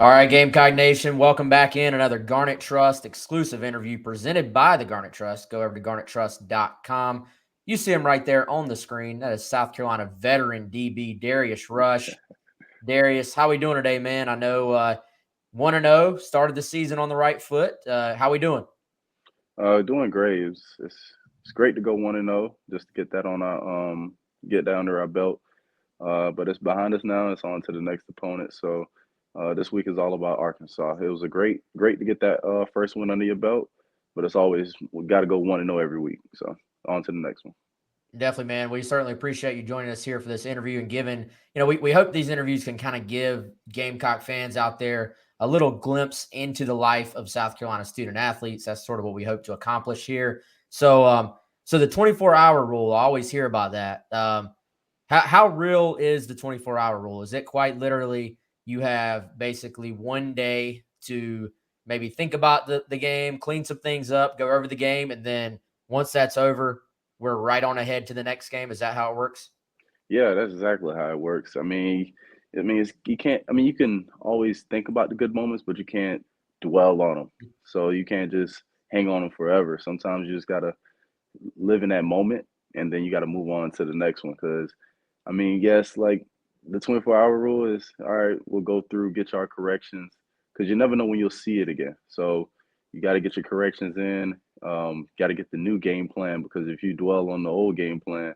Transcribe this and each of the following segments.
All right, Gamecock Nation, welcome back in another Garnet Trust exclusive interview presented by the Garnet Trust. Go over to GamecockCentral.com. You see him right there on the screen. That is South Carolina veteran DB Darius Rush. Darius, how we doing today, man? I know 1-0, started the season on the right foot. How we doing? Doing great. It's great to go 1-0, just to get that on our get that under our belt. But it's behind us now. It's on to the next opponent. So this week is all about Arkansas. It was a great to get that first win under your belt, but it's always we got to go 1-0 every week. So on to the next one. Definitely, man. We certainly appreciate you joining us here for this interview and giving, we hope these interviews can kind of give Gamecock fans out there a little glimpse into the life of South Carolina student athletes. That's sort of what we hope to accomplish here. So the 24-hour rule, I always hear about that. How real is the 24-hour rule? Is it quite literally you have basically one day to maybe think about the game, clean some things up, go over the game, and then once that's over, we're right on ahead to the next game? Is that how it works? Yeah, that's exactly how it works. You can't. I mean, you can always think about the good moments, but you can't dwell on them. So you can't just hang on them forever. Sometimes you just gotta live in that moment, and then you got to move on to the next one. Because, yes, like the 24-hour rule is all right. We'll go through, get your corrections, because you never know when you'll see it again. So you got to get your corrections in. Got to get the new game plan because if you dwell on the old game plan,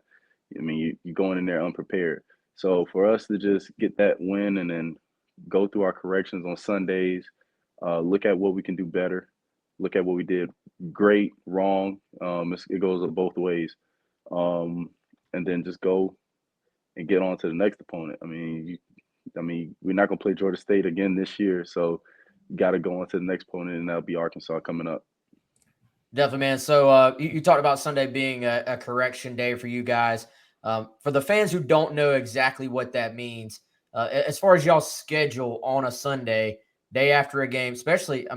you're going in there unprepared. So for us to just get that win and then go through our corrections on Sundays, look at what we can do better, look at what we did great, wrong. It goes both ways, um, and then just go and get on to the next opponent. We're not gonna play Georgia State again this year, so got to go on to the next opponent, and that'll be Arkansas coming up. Definitely, man. So you talked about Sunday being a correction day for you guys. For the fans who don't know exactly what that means, as far as y'all's schedule on a Sunday, day after a game, especially,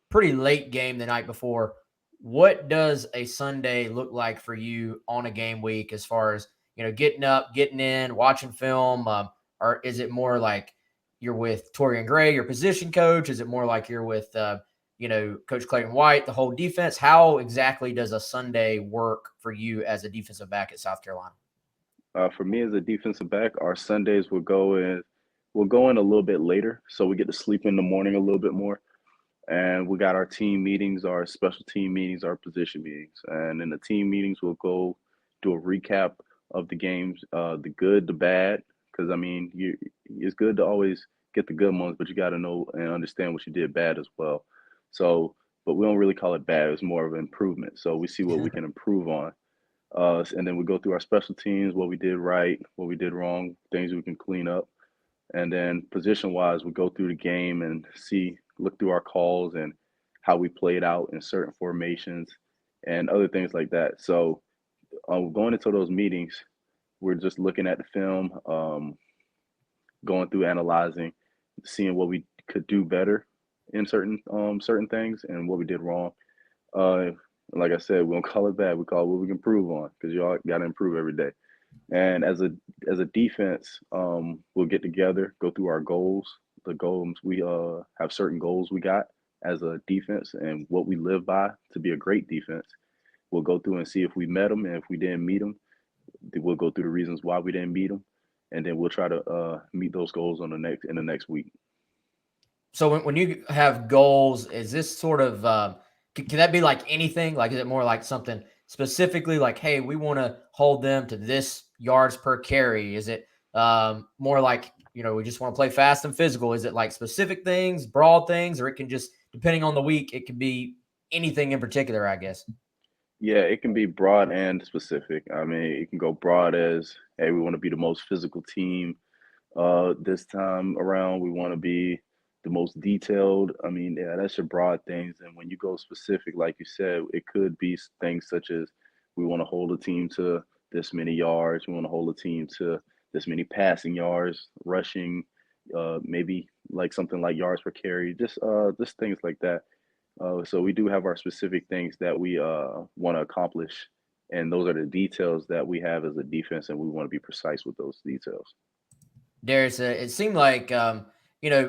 pretty late game the night before, what does a Sunday look like for you on a game week as far as, getting up, getting in, watching film? Or is it more like you're with Torian Gray, your position coach? Is it more like you're with Coach Clayton White, the whole defense? How exactly does a Sunday work for you as a defensive back at South Carolina? For me as a defensive back, our Sundays will go in a little bit later, so we get to sleep in the morning a little bit more. And we got our team meetings, our special team meetings, our position meetings. And in the team meetings, we'll go do a recap of the games, the good, the bad. Because it's good to always get the good ones, but you got to know and understand what you did bad as well. So, but we don't really call it bad. It's more of an improvement. So we see what we can improve on. And then we go through our special teams, what we did right, what we did wrong, things we can clean up. And then position wise, we go through the game and look through our calls and how we played out in certain formations and other things like that. So going into those meetings, we're just looking at the film, going through analyzing, seeing what we could do better in certain things and what we did wrong. Uh, like I said, we don't call it bad. We call it what we can improve on because you all got to improve every day. And as a defense, we'll get together, go through our goals. The goals we have certain goals we got as a defense and what we live by to be a great defense. We'll go through and see if we met them, and if we didn't meet them, we'll go through the reasons why we didn't meet them, and then we'll try to meet those goals in the next week. So when you have goals, is this sort of can that be like anything? Like, is it more like something specifically like, hey, we want to hold them to this yards per carry? Is it more like, we just want to play fast and physical? Is it like specific things, broad things, or it can just, depending on the week, it could be anything in particular, I guess? Yeah, it can be broad and specific. It can go broad as, hey, we want to be the most physical team. This time around, we want to be the most detailed. Yeah, that's your broad things. And when you go specific, like you said, it could be things such as we want to hold a team to this many yards. We want to hold a team to this many passing yards, rushing, maybe like something like yards per carry, just things like that. So we do have our specific things that we want to accomplish, and those are the details that we have as a defense, and we want to be precise with those details. Darius, it seemed like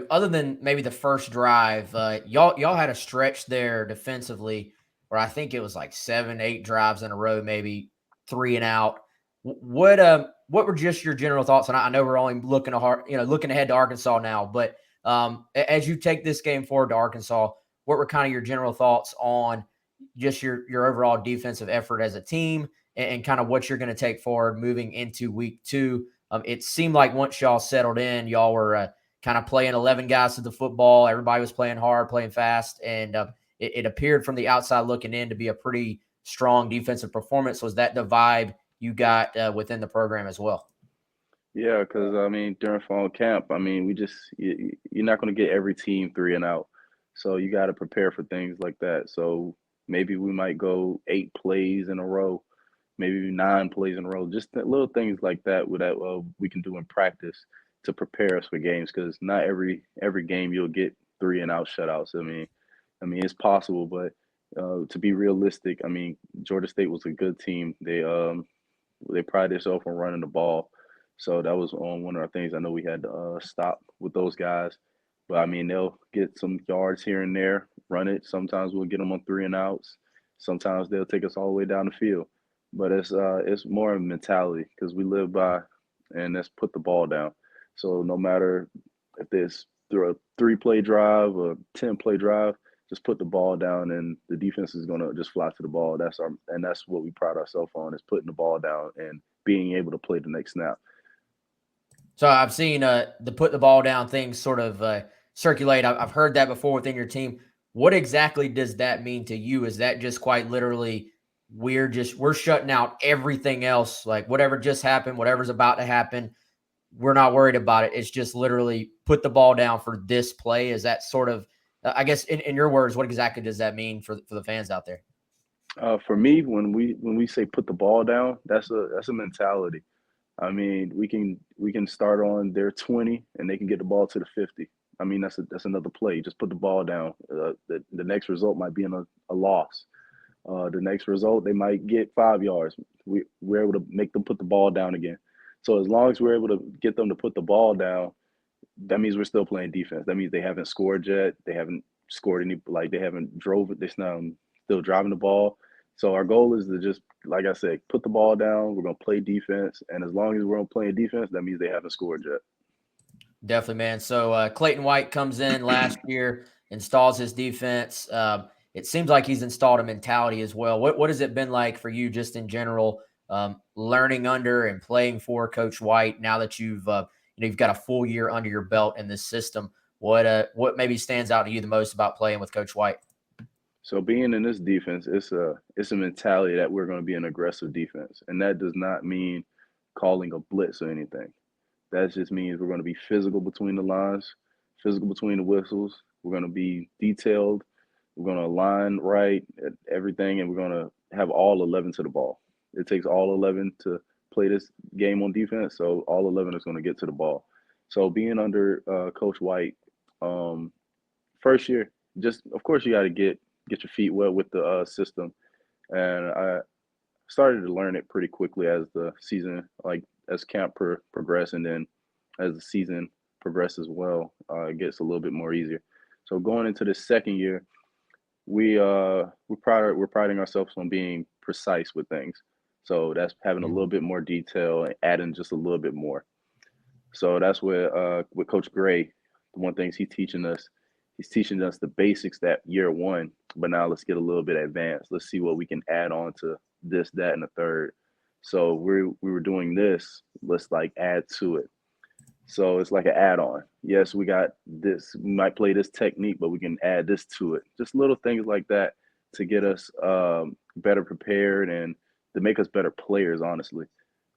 other than maybe the first drive, y'all had a stretch there defensively where I think it was like 7, 8 drives in a row, maybe 3 and out. What were just your general thoughts? And I know we're only looking ahead to Arkansas now, but as you take this game forward to Arkansas, what were kind of your general thoughts on just your overall defensive effort as a team, and kind of what you're going to take forward moving into week 2? It seemed like once y'all settled in, y'all were kind of playing 11 guys to the football. Everybody was playing hard, playing fast, and it appeared from the outside looking in to be a pretty strong defensive performance. Was that the vibe you got within the program as well? Yeah, because I mean, during fall camp, I mean, you're not going to get every team three and out, so you got to prepare for things like that. So maybe we might go 8 plays in a row, maybe 9 plays in a row, just little things like that we can do in practice to prepare us for games. Because not every game you'll get three and out shutouts. I mean, it's possible, but to be realistic, I mean, Georgia State was a good team. They pride themselves on running the ball. So that was on one of our things. I know we had to stop with those guys, but I mean they'll get some yards here and there, run it. Sometimes we'll get them on three and outs. Sometimes they'll take us all the way down the field. But it's more of a mentality because we live by, and that's put the ball down. So no matter if there's through a 3 play drive or 10 play drive, just put the ball down and the defense is gonna just fly to the ball. That's what we pride ourselves on, is putting the ball down and being able to play the next snap. So I've seen the put the ball down thing sort of circulate. I've heard that before within your team. What exactly does that mean to you? Is that just quite literally we're shutting out everything else, like whatever just happened, whatever's about to happen, we're not worried about it. It's just literally put the ball down for this play. Is that sort of, I guess, in your words, what exactly does that mean for the fans out there? For me, when we say put the ball down, that's a mentality. I mean, we can start on their 20 and they can get the ball to the 50. I mean, that's another play. Just put the ball down. The next result might be in a loss. The next result, they might get 5 yards. We're able to make them put the ball down again. So as long as we're able to get them to put the ball down, that means we're still playing defense. That means they haven't scored yet. They haven't scored any, like they haven't drove it. They're still driving the ball. So our goal is to just, like I said, put the ball down. We're gonna play defense, and as long as we're playing defense, that means they haven't scored yet. Definitely, man. So Clayton White comes in last year, installs his defense. It seems like he's installed a mentality as well. What has it been like for you, just in general, learning under and playing for Coach White? Now that you've got a full year under your belt in this system, what maybe stands out to you the most about playing with Coach White? So being in this defense, it's a mentality that we're going to be an aggressive defense, and that does not mean calling a blitz or anything. That just means we're going to be physical between the lines, physical between the whistles. We're going to be detailed. We're going to align right at everything, and we're going to have all 11 to the ball. It takes all 11 to play this game on defense, so all 11 is going to get to the ball. So being under Coach White, um, first year, just of course you got to get your feet wet with the system, and I started to learn it pretty quickly as the season, like as camp progressed, and then as the season progressed as well, it gets a little bit more easier. So going into the second year, we're priding ourselves on being precise with things. So that's having a little bit more detail and adding just a little bit more. So that's where with Coach Gray, the one things he's teaching us the basics that year one, but now let's get a little bit advanced. Let's see what we can add on to this, that, and the third. So we were doing this. Let's like add to it. So it's like an add-on. Yes, we got this. We might play this technique, but we can add this to it. Just little things like that to get us better prepared and to make us better players, honestly.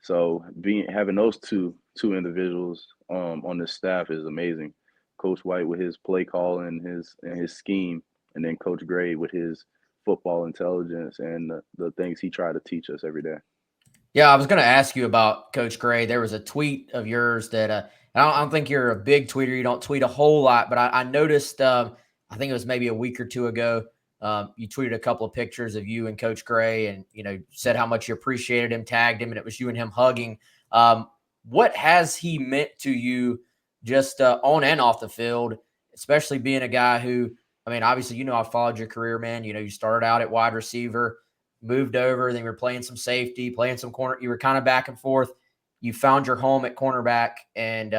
So being having those two individuals on this staff is amazing. Coach White with his play call and his scheme, and then Coach Gray with his football intelligence and the things he tried to teach us every day. Yeah, I was going to ask you about Coach Gray. There was a tweet of yours that I don't think you're a big tweeter. You don't tweet a whole lot, but I noticed. I think it was maybe a week or two ago. You tweeted a couple of pictures of you and Coach Gray, and said how much you appreciated him, tagged him, and it was you and him hugging. What has he meant to you just on and off the field, especially being a guy who, I mean, obviously, I followed your career, man. You started out at wide receiver, moved over, then you were playing some safety, playing some corner. You were kind of back and forth. You found your home at cornerback, and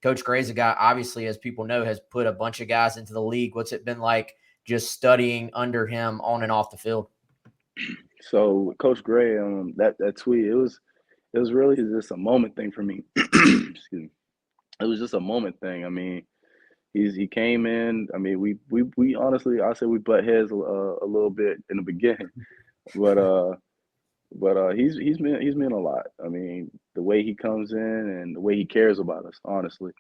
Coach Gray's a guy, obviously, as people know, has put a bunch of guys into the league. What's it been like just studying under him on and off the field? So Coach Gray, that tweet, it was really just a moment thing for me. Excuse me. It was just a moment thing. I mean, he came in. I mean, we honestly, I say we butt heads a little bit in the beginning, but he's meant a lot. I mean, the way he comes in and the way he cares about us. Honestly,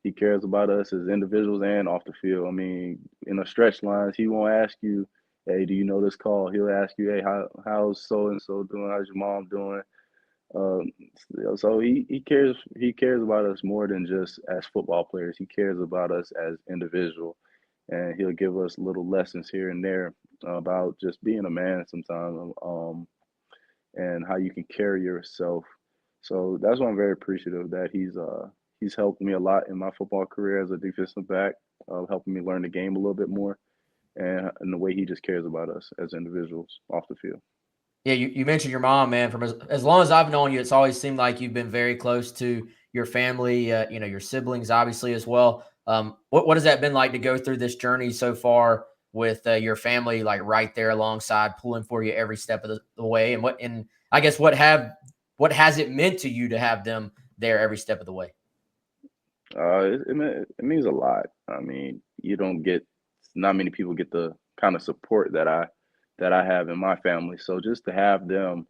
he cares about us as individuals and off the field. I mean, in the stretch lines, he won't ask you, "Hey, do you know this call?" He'll ask you, "Hey, how's so and so doing? How's your mom doing?" Um, so he cares about us more than just as football players. He cares about us as individual, and he'll give us little lessons here and there about just being a man sometimes, and how you can carry yourself. So that's why I'm very appreciative that he's helped me a lot in my football career as a defensive back, helping me learn the game a little bit more, and the way he just cares about us as individuals off the field. Yeah, you mentioned your mom, man. From as long as I've known you, it's always seemed like you've been very close to your family, your siblings, obviously, as well. What has that been like to go through this journey so far with your family, like right there alongside, pulling for you every step of the way? And I guess what has it meant to you to have them there every step of the way? It means a lot. I mean, you don't get not many people get the kind of support that I have in my family. So just to have them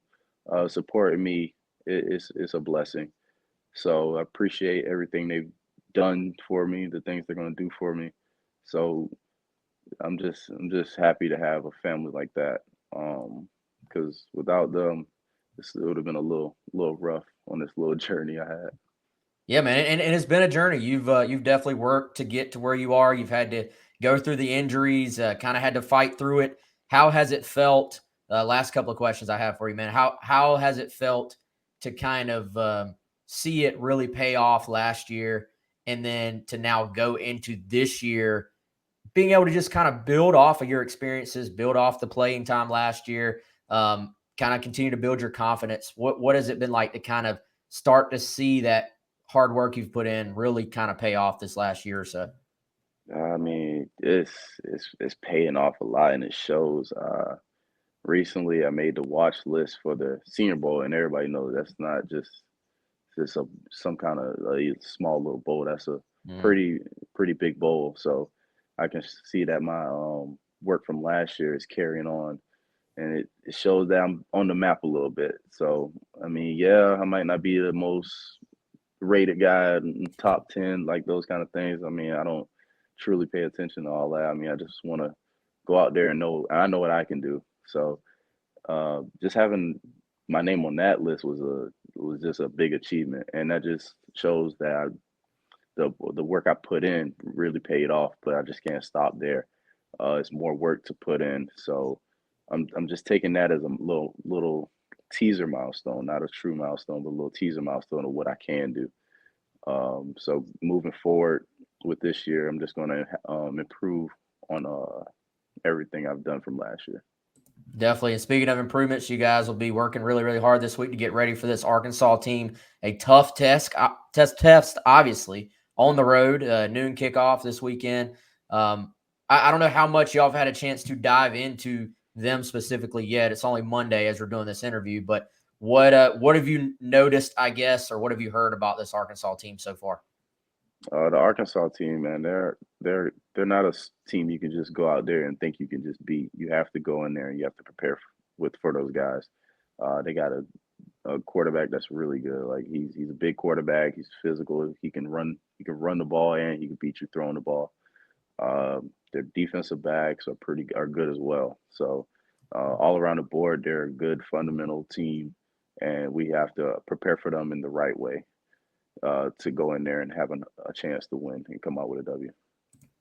supporting me is a blessing. So I appreciate everything they've done for me, the things they're going to do for me. So I'm just happy to have a family like that. Because without them, it would have been a little rough on this little journey I had. Yeah, man, and it's been a journey. You've definitely worked to get to where you are. You've had to go through the injuries, kind of had to fight through it. How has it felt? Last couple of questions I have for you, man. How has it felt to kind of see it really pay off last year, and then to now go into this year, being able to just kind of build off of your experiences, build off the playing time last year, kind of continue to build your confidence. What has it been like to kind of start to see that hard work you've put in really kind of pay off this last year or so? I mean, it's paying off a lot, and it shows. Recently, I made the watch list for the Senior Bowl, and everybody knows that's not just some kind of small little bowl. That's a Mm. pretty big bowl. So I can see that my work from last year is carrying on, and it shows that I'm on the map a little bit. So I mean, yeah, I might not be the most rated guy in top 10, like those kind of things. I mean, I don't truly pay attention to all that. I mean, I just want to go out there and I know what I can do. So just having my name on that list was just a big achievement, and that just shows that the work I put in really paid off. But I just can't stop there. It's more work to put in, so I'm just taking that as a little teaser milestone, not a true milestone, but a little teaser milestone of what I can do. So moving forward with this year, I'm just going to improve on everything I've done from last year. Definitely. And speaking of improvements, you guys will be working really, really hard this week to get ready for this Arkansas team. A tough test, obviously, on the road, noon kickoff this weekend. I don't know how much y'all have had a chance to dive into them specifically yet. It's only Monday as we're doing this interview, but what have you noticed, I guess, or what have you heard about this Arkansas team so far? The Arkansas team, man, they're not team you can just go out there and think you can just beat. You have to go in there and you have to prepare for those guys. They got a quarterback that's really good. Like he's a big quarterback. He's physical. He can run. He can run the ball and he can beat you throwing the ball. Their defensive backs are good as well. So all around the board, they're a good fundamental team, and we have to prepare for them in the right way to go in there and have a chance to win and come out with a W.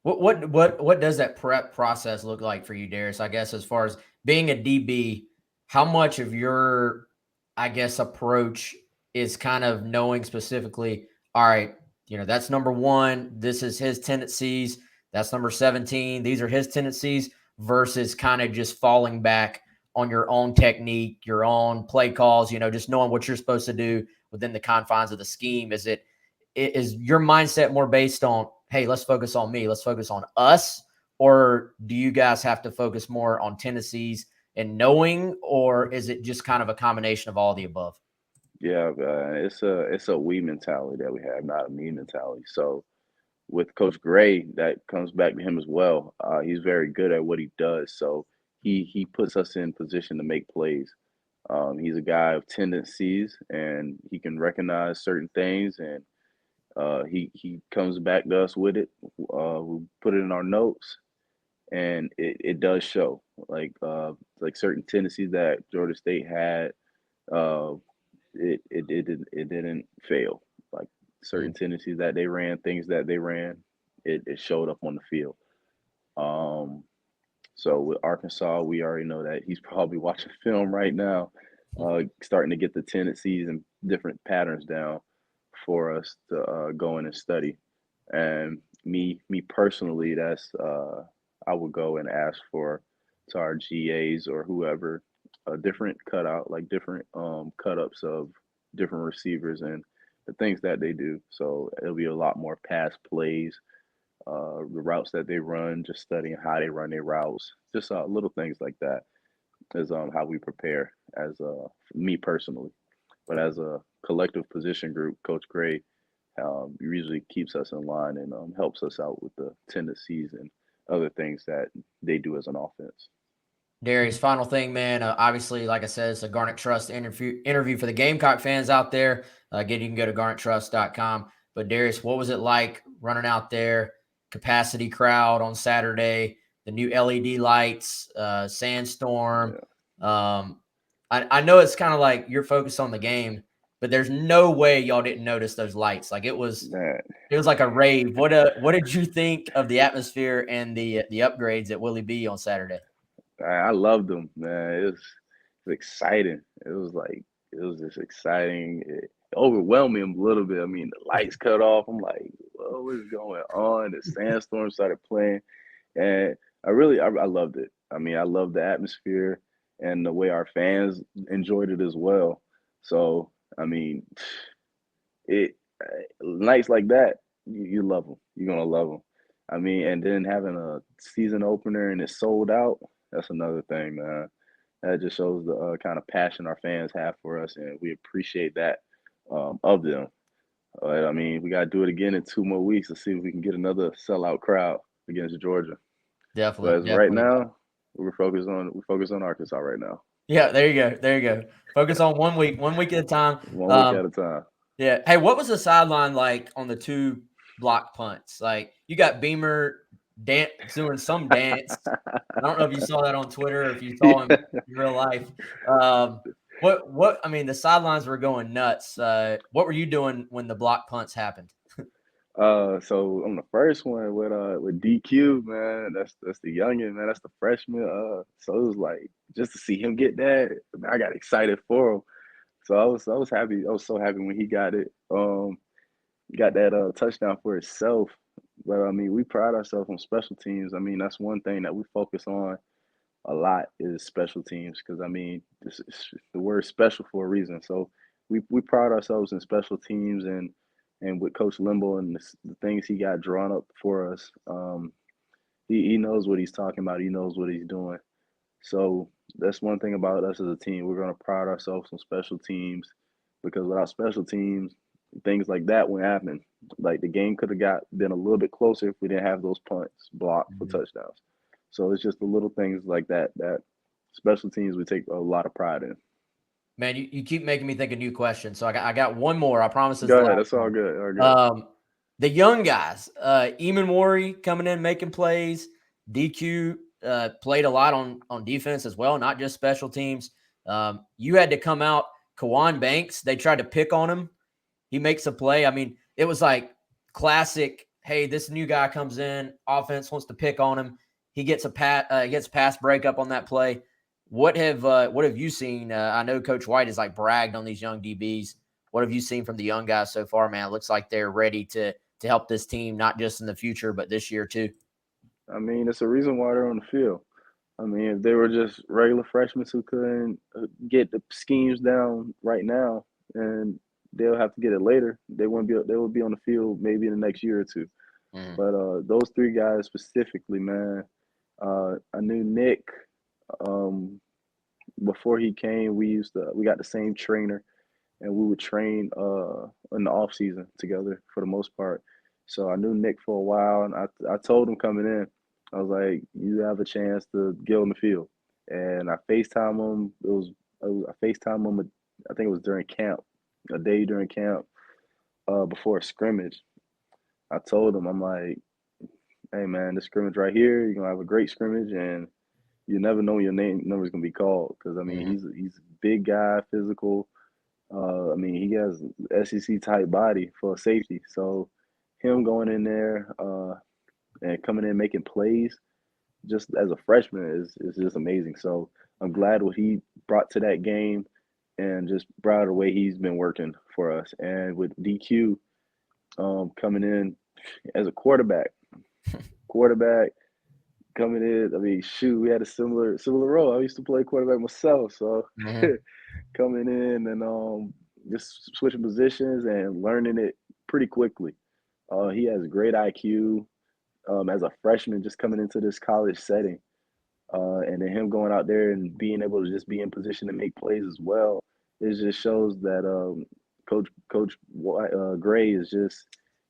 What does that prep process look like for you, Darius? I guess as far as being a DB, how much of your, I guess, approach is kind of knowing specifically, all right, That's number 1. This is his tendencies. That's number 17. These are his tendencies versus kind of just falling back on your own technique, your own play calls, just knowing what you're supposed to do within the confines of the scheme. Is your mindset more based on, hey, let's focus on me, let's focus on us? Or do you guys have to focus more on tendencies and knowing, or is it just kind of a combination of all the above? Yeah, it's a we mentality that we have, not a me mentality. So with Coach Gray, that comes back to him as well. He's very good at what he does, so he puts us in position to make plays. He's a guy of tendencies, and he can recognize certain things, and he comes back to us with it. We put it in our notes, and it does show. Like certain tendencies that Georgia State had, uh, it didn't fail. Like certain tendencies that they ran, things that they ran, it showed up on the field. Um, so with Arkansas, we already know that he's probably watching film right now, starting to get the tendencies and different patterns down for us to go in and study. And me personally, that's I would go and ask for to our GAs or whoever a different cutout, like different cut ups of different receivers and the things that they do. So it'll be a lot more pass plays, the routes that they run, just studying how they run their routes, just little things like that is how we prepare as me personally. But as a collective position group, Coach Gray usually keeps us in line and helps us out with the tendencies and other things that they do as an offense. Darius, final thing, man. Obviously, like I said, it's a Garnet Trust interview for the Gamecock fans out there. Again, you can go to GarnetTrust.com. But Darius, what was it like running out there, capacity crowd on Saturday, the new LED lights, sandstorm? Yeah, I know it's kind of like you're focused on the game, but there's no way y'all didn't notice those lights. Like man, it was like a rave. What did you think of the atmosphere and the upgrades at Willie B on Saturday? I loved them, man. It was exciting. It was just exciting. It overwhelmed me a little bit. I mean, the lights cut off. I'm like, what is going on? The sandstorm started playing, and I loved it. I mean, I loved the atmosphere and the way our fans enjoyed it as well. So, I mean, it nights like that, you love them. You're gonna love them. I mean, and then having a season opener and it's sold out, that's another thing, man. That just shows the kind of passion our fans have for us, and we appreciate that of them. I mean, we got to do it again in 2 more weeks to see if we can get another sellout crowd against Georgia. But Definitely, as of right definitely. now, we're focused on Arkansas right now, Yeah, there you go. There you go. Focus on one week at a time. 1 week at a time. Yeah. Hey, what was the sideline like on the 2 block punts? Like you got Beamer doing some dance. I don't know if you saw that on Twitter or if you saw him Yeah. in real life. What I mean, the sidelines were going nuts. What were you doing when the block punts happened? So on the first one with DQ, man, that's the youngin, man, that's the freshman. So it was like just to see him get that, I got excited for him. So I was happy. I was so happy when he got it. Got that touchdown for himself. But I mean, we pride ourselves on special teams. I mean, that's one thing that we focus on a lot is special teams because I mean, this is the word special for a reason. So we pride ourselves in special teams and with Coach Limbo and the things he got drawn up for us. He knows what he's talking about. He knows what he's doing. So that's one thing about us as a team. We're going to pride ourselves on special teams because without special teams, things like that wouldn't happen. Like the game could have got been a little bit closer if we didn't have those punts blocked for Mhm. touchdowns. So it's just the little things like that that special teams we take a lot of pride in. Man, you keep making me think of new questions. So I got one more. I promise this is Go the ahead. last That's all one. good. All good. The young guys, Eamon Mori coming in making plays. DQ played a lot on defense as well, not just special teams. You had to come out. Kawan Banks, they tried to pick on him. He makes a play. I mean, it was like classic. Hey, this new guy comes in. Offense wants to pick on him. He gets pass breakup on that play. What have you seen? I know Coach White has like bragged on these young DBs. What have you seen from the young guys so far, man? It looks like they're ready to to help this team, not just in the future, but this year too. I mean, it's a reason why they're on the field. I mean, if they were just regular freshmen who couldn't get the schemes down right now, and they'll have to get it later, they wouldn't be. They would be on the field maybe in the next year or two. Mm-hmm. But those three guys specifically, man, I knew Nick before he came. We got the same trainer, and we would train in the off season together for the most part. So I knew Nick for a while, and I told him coming in, I was like, you have a chance to get on the field, and I Facetime him. I Facetime him. I think it was during camp, a day during camp, before a scrimmage. I told him, I'm like, hey man, this scrimmage right here, you're gonna have a great scrimmage, and you never know when your number's gonna be called. Because I mean, Mm-hmm. he's a big guy, physical. I mean, he has SEC type body for a safety. So him going in there and coming in making plays just as a freshman is just amazing. So I'm glad what he brought to that game and just brought the way he's been working for us. And with DQ coming in as a quarterback coming in. I mean, shoot, we had a similar role. I used to play quarterback myself, so Mm-hmm. coming in and just switching positions and learning it pretty quickly. He has great IQ as a freshman, just coming into this college setting, and then him going out there and being able to just be in position to make plays as well. It just shows that Coach Gray is just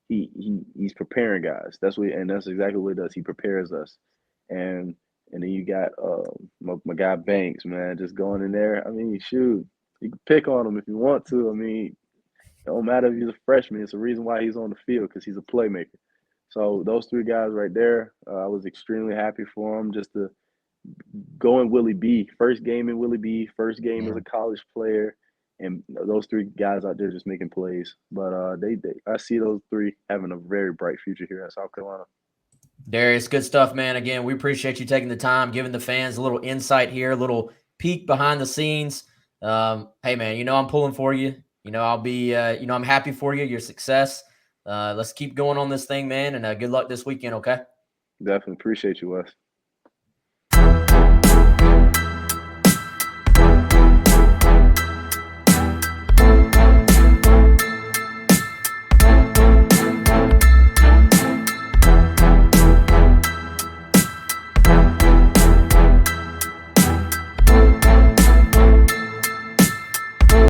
he's preparing guys. That's exactly what he does. He prepares us, and and then you got my guy Banks, man, just going in there. I mean, shoot, you can pick on him if you want to. I mean, it don't matter if he's a freshman. It's a reason why he's on the field because he's a playmaker. So those three guys right there, I was extremely happy for them just to go in Willie B. First game in Willie B. First game as Mm-hmm. a college player, and those three guys out there just making plays. But I see those three having a very bright future here at South Carolina. Darius, good stuff, man. Again, we appreciate you taking the time, giving the fans a little insight here, a little peek behind the scenes. Hey, man, I'm pulling for you. I'll be, I'm happy for you, your success. Let's keep going on this thing, man, and good luck this weekend, okay? Definitely appreciate you, Wes.